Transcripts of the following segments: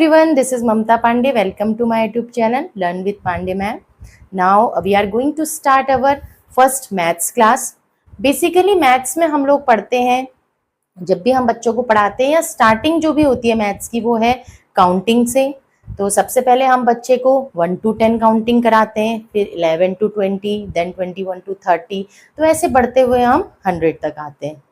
everyone, this is Mamta Pandey. Welcome to my YouTube channel Learn with Pandey Ma'am. Now we are going to start our first maths class. Basically maths में हम लोग पढ़ते हैं, जब भी हम बच्चों को पढ़ाते हैं या स्टार्टिंग जो भी होती है मैथ्स की वो है काउंटिंग से। तो सबसे पहले हम बच्चे को 1 to 10 काउंटिंग कराते हैं, फिर 11 to 20, देन 21 to 30, तो ऐसे बढ़ते हुए हम 100 तक आते हैं।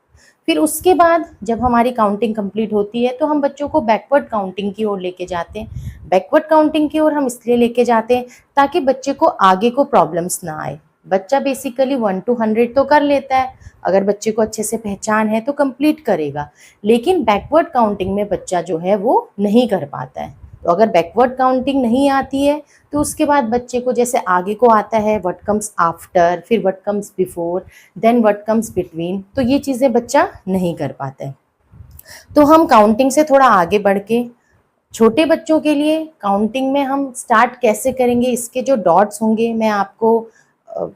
फिर उसके बाद जब हमारी काउंटिंग कंप्लीट होती है तो हम बच्चों को बैकवर्ड काउंटिंग की ओर लेके जाते हैं। बैकवर्ड काउंटिंग की ओर हम इसलिए लेके जाते हैं ताकि बच्चे को आगे को प्रॉब्लम्स ना आए। बच्चा बेसिकली 1 to 100 तो कर लेता है, अगर बच्चे को अच्छे से पहचान है तो कंप्लीट करेगा, लेकिन बैकवर्ड काउंटिंग में बच्चा जो है वो नहीं कर पाता है। तो अगर बैकवर्ड काउंटिंग नहीं आती है तो उसके बाद बच्चे को जैसे आगे को आता है व्हाट कम्स आफ्टर, फिर what comes before, then what comes between, तो ये चीज़ें बच्चा नहीं कर पाता है। तो हम काउंटिंग से थोड़ा आगे बढ़ के छोटे बच्चों के लिए काउंटिंग में हम स्टार्ट कैसे करेंगे, इसके जो डॉट्स होंगे मैं आपको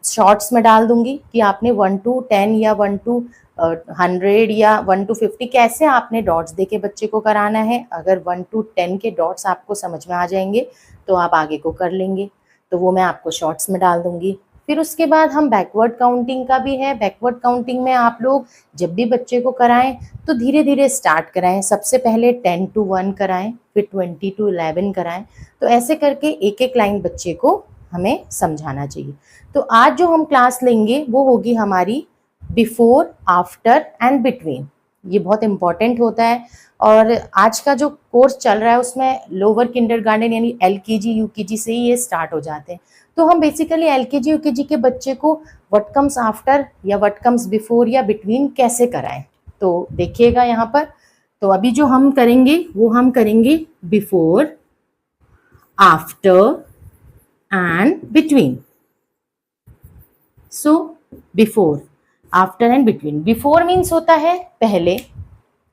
शॉर्ट्स में डाल दूंगी कि आपने 1 to 10 या 1 to 100 या 1 to 50 कैसे आपने डॉट्स देके बच्चे को कराना है। अगर 1 to 10 के डॉट्स आपको समझ में आ जाएंगे तो आप आगे को कर लेंगे, तो वो मैं आपको शॉर्ट्स में डाल दूंगी। फिर उसके बाद हम बैकवर्ड काउंटिंग का भी है। बैकवर्ड काउंटिंग में आप लोग जब भी बच्चे को कराएं तो धीरे धीरे स्टार्ट कराएं। सबसे पहले 10 to 1 कराएं, फिर 20 to 11 कराएं। तो ऐसे करके एक एक लाइन बच्चे को हमें समझाना चाहिए। तो आज जो हम क्लास लेंगे वो होगी हमारी बिफोर, आफ्टर एंड बिटवीन। ये बहुत इम्पॉर्टेंट होता है और आज का जो कोर्स चल रहा है उसमें लोअर किंडरगार्टन यानी LKG UKG से ही ये स्टार्ट हो जाते हैं। तो हम बेसिकली LKG UKG के बच्चे को व्हाट कम्स आफ्टर या व्हाट कम्स बिफोर या बिटवीन कैसे कराएं, तो देखिएगा यहाँ पर। तो अभी जो हम करेंगे वो हम करेंगे before, after and between. So before, after and between. Before means होता है पहले,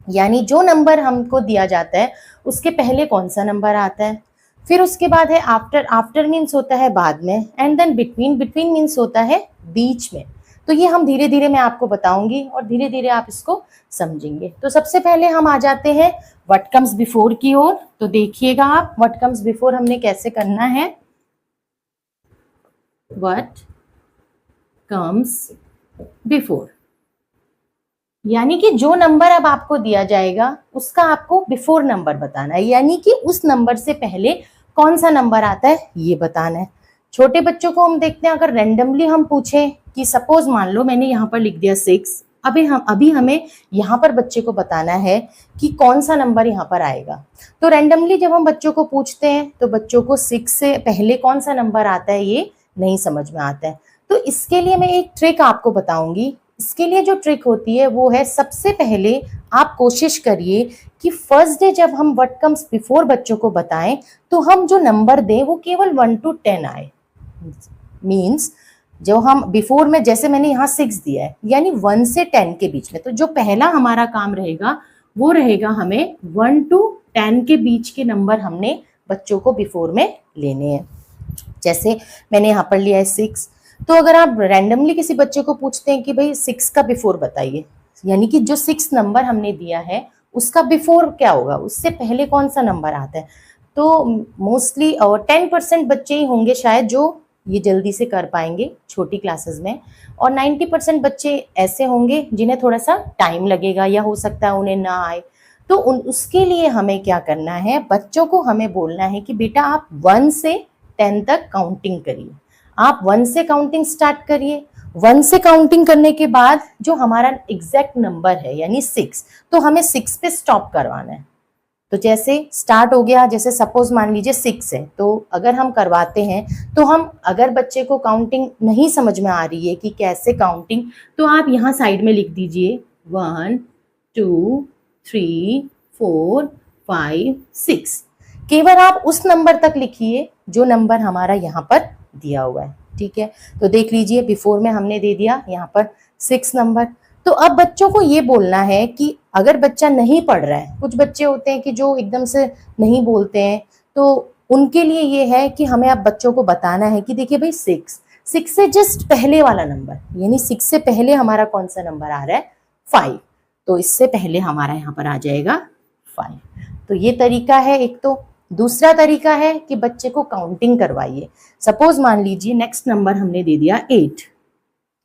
यानी जो नंबर हमको दिया जाता है उसके पहले कौन सा नंबर आता है। फिर उसके बाद है आफ्टर। आफ्टर मीन्स होता है बाद में, and then between. Between means होता है बीच में। तो ये हम धीरे धीरे मैं आपको बताऊंगी और धीरे धीरे आप इसको समझेंगे। तो सबसे पहले हम आ जाते हैं व्हाट कम्स बिफोर की ओर। तो देखिएगा आप व्हाट कम्स बिफोर हमने कैसे करना है। व्हाट कम्स बिफोर यानी कि जो नंबर अब आपको दिया जाएगा उसका आपको बिफोर नंबर बताना है, यानी कि उस नंबर से पहले कौन सा नंबर आता है ये बताना है। छोटे बच्चों को हम देखते हैं, अगर रैंडमली हम पूछें कि सपोज मान लो मैंने यहाँ पर लिख दिया 6, अभी हमें यहाँ पर बच्चे को बताना है कि कौन सा नंबर यहाँ पर आएगा। तो रैंडमली जब हम बच्चों को पूछते हैं तो बच्चों को 6 से पहले कौन सा नंबर आता है ये नहीं समझ में आता है। तो इसके लिए मैं एक ट्रिक आपको बताऊंगी। इसके लिए जो ट्रिक होती है वो है, सबसे पहले आप कोशिश करिए कि फर्स्ट डे जब हम व्हाट कम्स बिफोर बच्चों को बताएं तो हम जो नंबर दें वो केवल 1 to 10 आए। मीन्स जो हम बिफोर में, जैसे मैंने यहाँ 6 दिया है, यानी 1 से 10 के बीच में, तो जो पहला हमारा काम रहेगा वो रहेगा हमें 1 to 10 के बीच के नंबर हमने बच्चों को बिफोर में लेने हैं। जैसे मैंने यहाँ पर लिया है 6, तो अगर आप रैंडमली किसी बच्चे को पूछते हैं कि भाई 6 का बिफोर बताइए, यानी कि जो 6 नंबर हमने दिया है उसका बिफोर क्या होगा, उससे पहले कौन सा नंबर आता है, तो मोस्टली और 10% बच्चे ही होंगे शायद जो ये जल्दी से कर पाएंगे छोटी क्लासेस में, और 90% बच्चे ऐसे होंगे जिन्हें थोड़ा सा टाइम लगेगा या हो सकता है उन्हें ना आए। तो उसके लिए हमें क्या करना है, बच्चों को हमें बोलना है कि बेटा आप 1 से 10 तक काउंटिंग करिए। आप 1 से काउंटिंग स्टार्ट करिए। 1 से काउंटिंग करने के बाद जो हमारा एग्जैक्ट नंबर है यानी 6, तो हमें 6 पे स्टॉप करवाना है। तो जैसे स्टार्ट हो गया, जैसे सपोज मान लीजिए 6 है, तो अगर हम करवाते हैं तो हम, अगर बच्चे को काउंटिंग नहीं समझ में आ रही है कि कैसे काउंटिंग, तो आप यहाँ साइड में लिख दीजिए 1 2 3 4 5 6। केवल आप उस नंबर तक लिखिए जो नंबर हमारा यहाँ पर दिया हुआ है। ठीक है, तो देख लीजिए बिफोर में हमने दे दिया यहाँ पर 6 नंबर। तो अब बच्चों को ये बोलना है कि अगर बच्चा नहीं पढ़ रहा है, कुछ बच्चे होते हैं कि जो एकदम से नहीं बोलते हैं, तो उनके लिए ये है कि हमें अब बच्चों को बताना है कि देखिए भाई 6 से जस्ट पहले वाला नंबर, यानी 6 से पहले हमारा कौन सा नंबर आ रहा है 5, तो इससे पहले हमारा यहाँ पर आ जाएगा 5। तो ये तरीका है एक। तो दूसरा तरीका है कि बच्चे को काउंटिंग करवाइए। सपोज मान लीजिए नेक्स्ट नंबर हमने दे दिया 8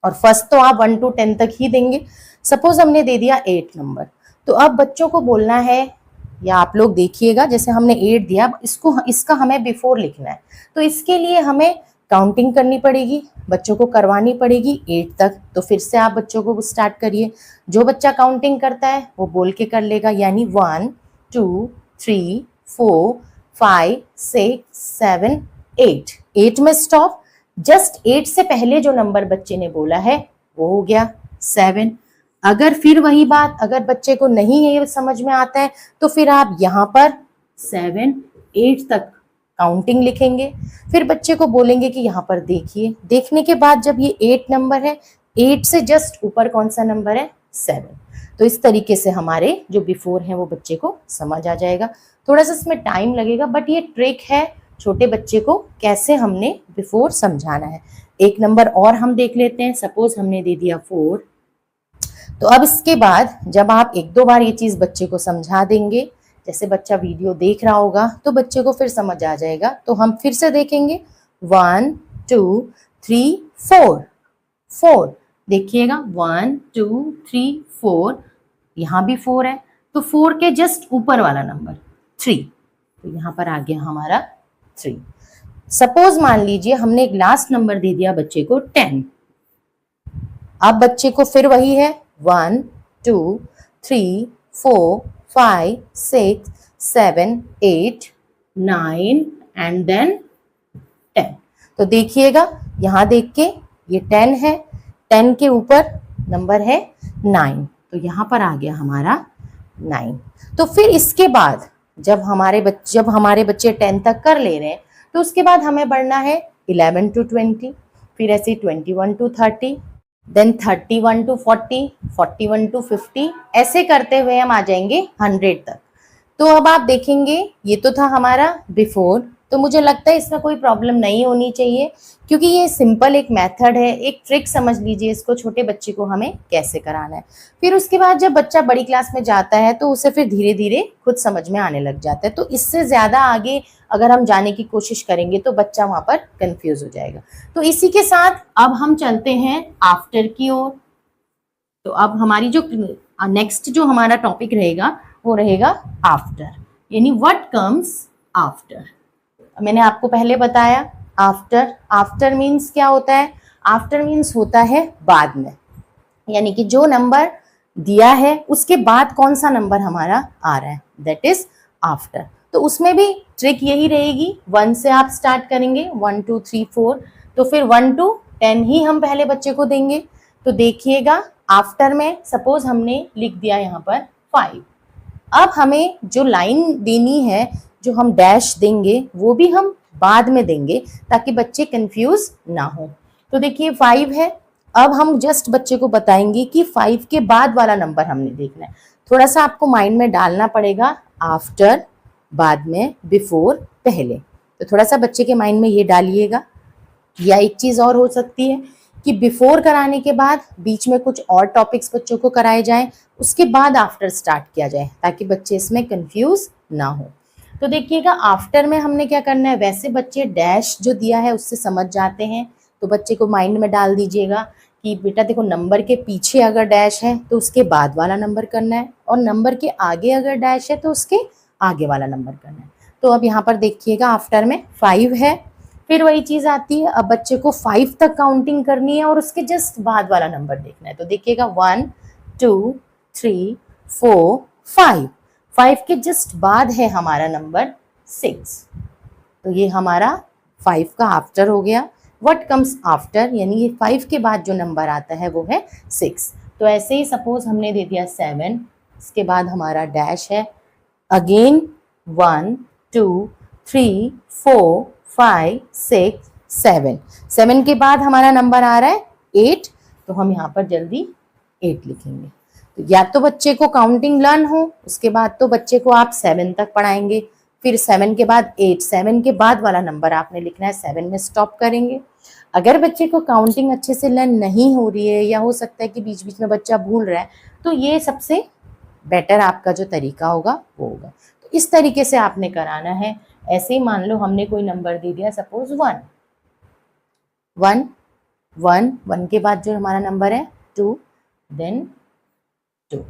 और फर्स्ट तो आप 1 to 10 तक ही देंगे। सपोज हमने दे दिया 8 नंबर, तो अब बच्चों को बोलना है, या आप लोग देखिएगा जैसे हमने 8 दिया, इसका हमें बिफोर लिखना है। तो इसके लिए हमें काउंटिंग करनी पड़ेगी, बच्चों को करवानी पड़ेगी 8 तक। तो फिर से आप बच्चों को स्टार्ट करिए। जो बच्चा काउंटिंग करता है वो बोल के कर लेगा, यानी 1 2 3 4 5 6 7 8। 8 में स्टॉप। जस्ट 8 से पहले जो नंबर बच्चे ने बोला है वो हो गया 7। अगर फिर वही बात, अगर बच्चे को नहीं है ये समझ में आता है, तो फिर आप यहाँ पर 7 8 तक काउंटिंग लिखेंगे। फिर बच्चे को बोलेंगे कि यहाँ पर देखिए। देखने के बाद जब ये 8 नंबर है, 8 से जस्ट ऊपर कौन सा नंबर है? 7। तो इस तरीके से हमारे जो बिफोर है वो बच्चे को समझ आ जाएगा। थोड़ा सा इसमें टाइम लगेगा, बट ये ट्रिक है छोटे बच्चे को कैसे हमने बिफोर समझाना है। एक नंबर और हम देख लेते हैं। सपोज हमने दे दिया 4। तो अब इसके बाद जब आप 1-2 बार ये चीज बच्चे को समझा देंगे, जैसे बच्चा वीडियो देख रहा होगा तो बच्चे को फिर समझ आ जाएगा। तो हम फिर से देखेंगे 1 2 3 4 4। देखिएगा 1 2 3 4, यहाँ भी 4 है, तो 4 के जस्ट ऊपर वाला नंबर 3, तो यहाँ पर आ गया हमारा 3। सपोज मान लीजिए हमने एक लास्ट नंबर दे दिया बच्चे को 10। अब बच्चे को फिर वही है 1 2 3 4 5 6 7 8 9 एंड देन 10। तो देखिएगा यहाँ देख के ये 10 है, 10 के ऊपर नंबर है 9, तो यहाँ पर आ गया हमारा 9। तो फिर इसके बाद जब हमारे बच्चे 10 तक कर ले रहे हैं, तो उसके बाद हमें बढ़ना है 11 to 20, फिर ऐसे 21 to 30, देन 31 to 40, 41 to 50, ऐसे करते हुए हम आ जाएंगे 100 तक। तो अब आप देखेंगे ये तो था हमारा बिफोर, तो मुझे लगता है इसमें कोई प्रॉब्लम नहीं होनी चाहिए, क्योंकि ये सिंपल एक मेथड है, एक ट्रिक समझ लीजिए इसको, छोटे बच्चे को हमें कैसे कराना है। फिर उसके बाद जब बच्चा बड़ी क्लास में जाता है तो उसे फिर धीरे धीरे खुद समझ में आने लग जाता है। तो इससे ज्यादा आगे अगर हम जाने की कोशिश करेंगे तो बच्चा वहां पर कंफ्यूज हो जाएगा। तो इसी के साथ अब हम चलते हैं आफ्टर की ओर। तो अब हमारी जो नेक्स्ट जो हमारा टॉपिक रहेगा वो रहेगा आफ्टर, यानी व्हाट कम्स आफ्टर। मैंने आपको पहले बताया आफ्टर मीन्स क्या होता है? आफ्टर मीन्स होता है बाद में, यानी कि जो नंबर दिया है उसके बाद कौन सा नंबर हमारा आ रहा है, दैट इज आफ्टर। तो उसमें भी ट्रिक यही रहेगी, 1 से आप स्टार्ट करेंगे, 1 2 3 4, तो फिर 1 to 10 ही हम पहले बच्चे को देंगे। तो देखिएगा आफ्टर में सपोज हमने लिख दिया यहाँ पर 5। अब हमें जो लाइन देनी है, जो हम डैश देंगे, वो भी हम बाद में देंगे ताकि बच्चे कंफ्यूज ना हो। तो देखिए 5 है, अब हम जस्ट बच्चे को बताएंगे कि 5 के बाद वाला नंबर हमने देखना है। थोड़ा सा आपको माइंड में डालना पड़ेगा, आफ्टर बाद में, बिफोर पहले। तो थोड़ा सा बच्चे के माइंड में ये डालिएगा। या एक चीज और हो सकती है कि बिफोर कराने के बाद बीच में कुछ और टॉपिक्स बच्चों को कराए जाएं, उसके बाद आफ्टर स्टार्ट किया जाए ताकि बच्चे इसमें कंफ्यूज ना हो। तो देखिएगा आफ्टर में हमने क्या करना है, वैसे बच्चे डैश जो दिया है उससे समझ जाते हैं, तो बच्चे को माइंड में डाल दीजिएगा कि बेटा देखो नंबर के पीछे अगर डैश है तो उसके बाद वाला नंबर करना है, और नंबर के आगे अगर डैश है तो उसके आगे वाला नंबर करना है। तो अब यहाँ पर देखिएगा आफ्टर में 5 है, फिर वही चीज आती है, अब बच्चे को 5 तक काउंटिंग करनी है और उसके जस्ट बाद वाला नंबर देखना है। तो देखिएगा 1 2 3 4 5, 5 के जस्ट बाद है हमारा नंबर 6। तो ये हमारा 5 का आफ्टर हो गया। व्हाट कम्स आफ्टर, यानी ये 5 के बाद जो नंबर आता है वो है 6। तो ऐसे ही सपोज हमने दे दिया 7, इसके बाद हमारा डैश है, अगेन 1 2 3 4 5 6 7, 7 के बाद हमारा नंबर आ रहा है 8, तो हम यहाँ पर जल्दी 8 लिखेंगे। तो या तो बच्चे को काउंटिंग लर्न हो, उसके बाद तो बच्चे को आप 7 तक पढ़ाएंगे, फिर 7 के बाद 8, 7 के बाद वाला नंबर आपने लिखना है, 7 में स्टॉप करेंगे। अगर बच्चे को काउंटिंग अच्छे से लर्न नहीं हो रही है, या हो सकता है कि बीच बीच में बच्चा भूल रहा है, तो ये सबसे बेटर आपका जो तरीका होगा वो होगा। तो इस तरीके से आपने कराना है, ऐसे ही मान लो हमने कोई नंबर दे दिया, सपोज 1, 1 1 1 के बाद जो हमारा नंबर है 2, देन 2।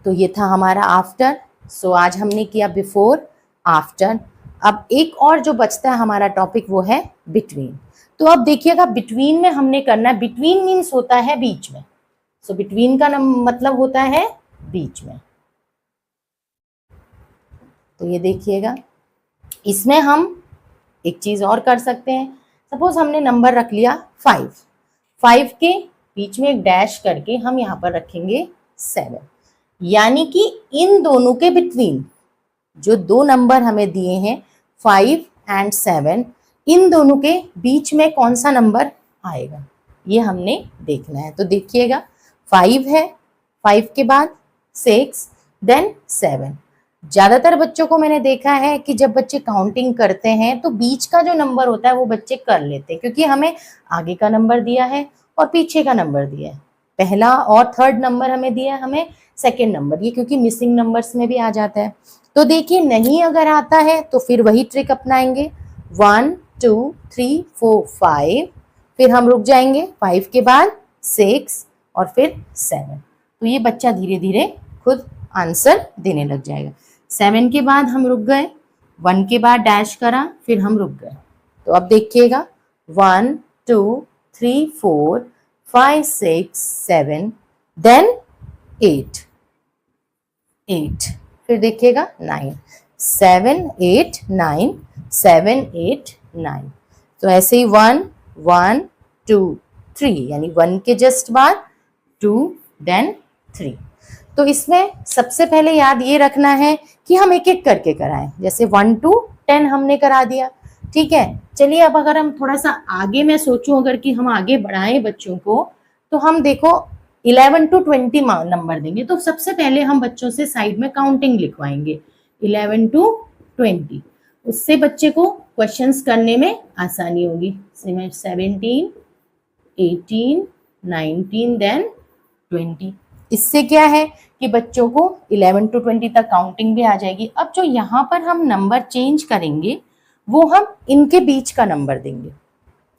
तो ये था हमारा आफ्टर। सो आज हमने किया बिफोर, आफ्टर। अब एक और जो बचता है हमारा टॉपिक वो है बिटवीन। तो अब देखिएगा बिटवीन में हमने करना है, बिटवीन मीन्स होता है बीच में। सो बिटवीन का मतलब होता है बीच में। तो ये देखिएगा, इसमें हम एक चीज और कर सकते हैं। सपोज हमने नंबर रख लिया 5, 5 के बीच में एक डैश करके हम यहाँ पर रखेंगे 7, यानी कि इन दोनों के बिटवीन जो दो नंबर हमें दिए हैं 5 एंड 7, इन दोनों के बीच में कौन सा नंबर आएगा ये हमने देखना है। तो देखिएगा 5 है, 5 के बाद 6, देन 7। ज्यादातर बच्चों को मैंने देखा है कि जब बच्चे काउंटिंग करते हैं तो बीच का जो नंबर होता है वो बच्चे कर लेते हैं, क्योंकि हमें आगे का नंबर दिया है और पीछे का नंबर दिया है। पहला और थर्ड नंबर हमें दिया है, हमें सेकेंड नंबर, ये क्योंकि मिसिंग नंबर्स में भी आ जाता है। तो देखिए नहीं अगर आता है तो फिर वही ट्रिक अपनाएंगे, 1 2 3 4 5, फिर हम रुक जाएंगे 5 के बाद 6 और फिर 7। तो ये बच्चा धीरे धीरे खुद आंसर देने लग जाएगा। 7 के बाद हम रुक गए, 1 के बाद डैश करा, फिर हम रुक गए। तो अब देखिएगा 1 2 3 4 5 6 7, देन 8, 8, फिर देखिएगा 9, 7 8 9, 7 8 9। तो ऐसे ही 1 1 2 3, यानी 1 के जस्ट बाद 2, देन 3। तो इसमें सबसे पहले याद ये रखना है कि हम एक एक करके कराएं। जैसे 1 to 10 हमने करा दिया, ठीक है। चलिए अब अगर हम थोड़ा सा आगे मैं सोचूं अगर कि हम आगे बढ़ाएं बच्चों को, तो हम देखो 11 to 20 नंबर देंगे। तो सबसे पहले हम बच्चों से साइड में काउंटिंग लिखवाएंगे 11 to 20, उससे बच्चे को क्वेश्चंस करने में आसानी होगी। 17 18 19 देन 20। इससे क्या है कि बच्चों को 11 to 20 तक काउंटिंग भी आ जाएगी। अब जो यहाँ पर हम नंबर चेंज करेंगे वो हम इनके बीच का नंबर देंगे।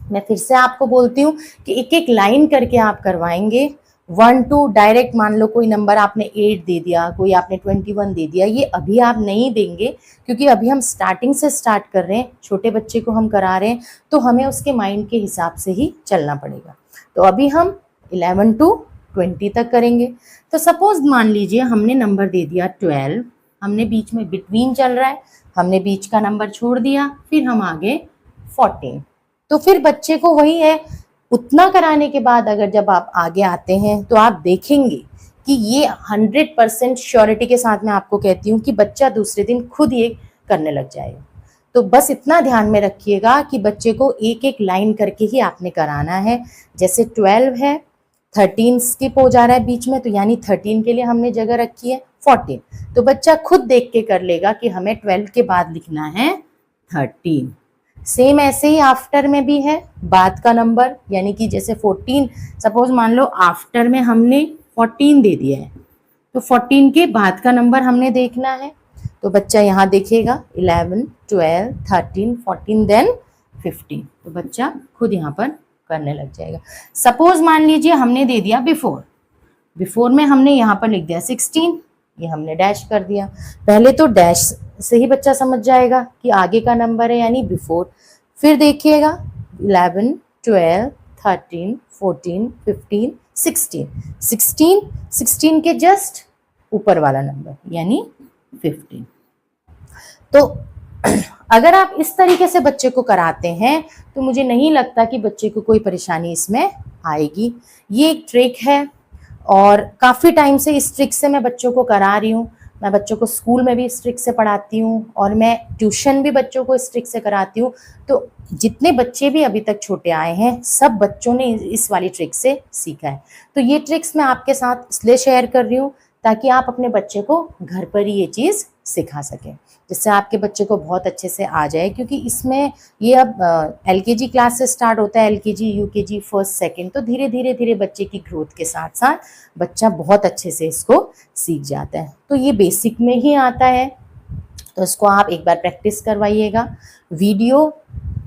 मैं फिर से आपको बोलती हूँ कि एक एक लाइन करके आप करवाएंगे। 1 2 डायरेक्ट मान लो कोई नंबर आपने 8 दे दिया, कोई आपने 21 दे दिया, ये अभी आप नहीं देंगे, क्योंकि अभी हम स्टार्टिंग से स्टार्ट कर रहे हैं, छोटे बच्चे को हम करा रहे हैं, तो हमें उसके माइंड के हिसाब से ही चलना पड़ेगा। तो अभी हम 11 to 20 तक करेंगे। तो सपोज मान लीजिए हमने नंबर दे दिया 12, हमने बीच में बिटवीन चल रहा है, हमने बीच का नंबर छोड़ दिया, फिर हम आगे 14। तो फिर बच्चे को वही है, उतना कराने के बाद अगर जब आप आगे आते हैं तो आप देखेंगे कि ये 100% श्योरिटी के साथ मैं आपको कहती हूँ कि बच्चा दूसरे दिन खुद ये करने लग जाएगा। तो बस इतना ध्यान में रखिएगा कि बच्चे को एक एक लाइन करके ही आपने कराना है। जैसे 12 है, 13 स्किप हो जा रहा है बीच में, तो यानी 13 के लिए हमने जगह रखी है 14। तो बच्चा खुद देख के कर लेगा कि हमें 12 के बाद लिखना है 13। सेम ऐसे ही आफ्टर में भी है बाद का नंबर, यानी कि जैसे 14, सपोज मान लो आफ्टर में हमने 14 दे दिया है, तो 14 के बाद का नंबर हमने देखना है। तो बच्चा यहाँ देखेगा 11 12 13 14 देन 15। तो बच्चा खुद यहाँ पर करने लग जाएगा। सपोज मान लीजिए हमने दे दिया बिफोर, बिफोर में हमने यहाँ पर लिख दिया 16, ये हमने डैश कर दिया। पहले तो डैश से ही बच्चा समझ जाएगा कि आगे का नंबर है, यानी बिफोर। फिर देखिएगा 11 12 13 14 15 16, 16 के जस्ट ऊपर वाला नंबर यानी 15। तो अगर आप इस तरीके से बच्चे को कराते हैं तो मुझे नहीं लगता कि बच्चे को कोई परेशानी इसमें आएगी। ये एक ट्रिक है और काफ़ी टाइम से इस ट्रिक से मैं बच्चों को करा रही हूँ। मैं बच्चों को स्कूल में भी इस ट्रिक से पढ़ाती हूँ और मैं ट्यूशन भी बच्चों को इस ट्रिक से कराती हूँ। तो जितने बच्चे भी अभी तक छोटे आए हैं सब बच्चों ने इस वाली ट्रिक से सीखा है। तो ये ट्रिक्स मैं आपके साथ इसलिए शेयर कर रही हूँ ताकि आप अपने बच्चे को घर पर ही ये चीज़ सिखा सकें, जिससे आपके बच्चे को बहुत अच्छे से आ जाए। क्योंकि इसमें ये अब एलकेजी क्लास से स्टार्ट होता है, एलकेजी यूकेजी फर्स्ट सेकंड, तो धीरे धीरे बच्चे की ग्रोथ के साथ साथ बच्चा बहुत अच्छे से इसको सीख जाता है। तो ये बेसिक में ही आता है। तो तो इसको आप एक बार प्रैक्टिस करवाइएगा। वीडियो,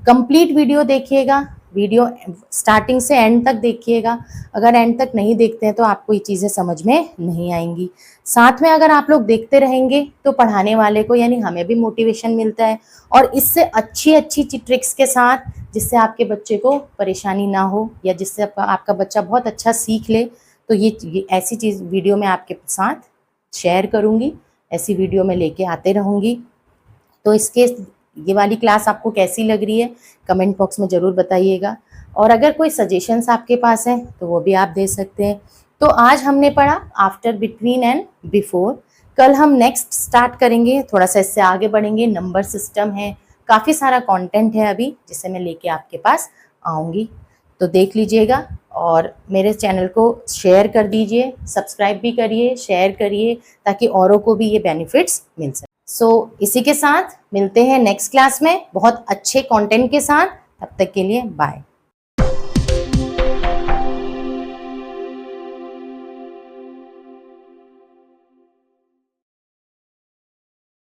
कंप्लीट वीडियो देखिएगा, वीडियो स्टार्टिंग से एंड तक देखिएगा। अगर एंड तक नहीं देखते हैं तो आपको ये चीज़ें समझ में नहीं आएंगी। साथ में अगर आप लोग देखते रहेंगे तो पढ़ाने वाले को यानी हमें भी मोटिवेशन मिलता है, और इससे अच्छी अच्छी ट्रिक्स के साथ, जिससे आपके बच्चे को परेशानी ना हो या जिससे आपका बच्चा बहुत अच्छा सीख ले, तो ये ऐसी चीज़ वीडियो मैं आपके साथ शेयर करूँगी, ऐसी वीडियो मैं लेके आते रहूँगी। तो ये वाली क्लास आपको कैसी लग रही है कमेंट बॉक्स में ज़रूर बताइएगा, और अगर कोई सजेशंस आपके पास हैं तो वो भी आप दे सकते हैं। तो आज हमने पढ़ा आफ्टर, बिटवीन एंड बिफोर। कल हम नेक्स्ट स्टार्ट करेंगे, थोड़ा सा इससे आगे बढ़ेंगे। नंबर सिस्टम है, काफ़ी सारा कंटेंट है अभी जिसे मैं लेके आपके पास आऊँगी, तो देख लीजिएगा। और मेरे चैनल को शेयर कर दीजिए, सब्सक्राइब भी करिए, शेयर करिए, ताकि औरों को भी ये बेनिफिट्स मिल सके। इसी के साथ मिलते हैं नेक्स्ट क्लास में बहुत अच्छे कंटेंट के साथ। तब तक के लिए बाय।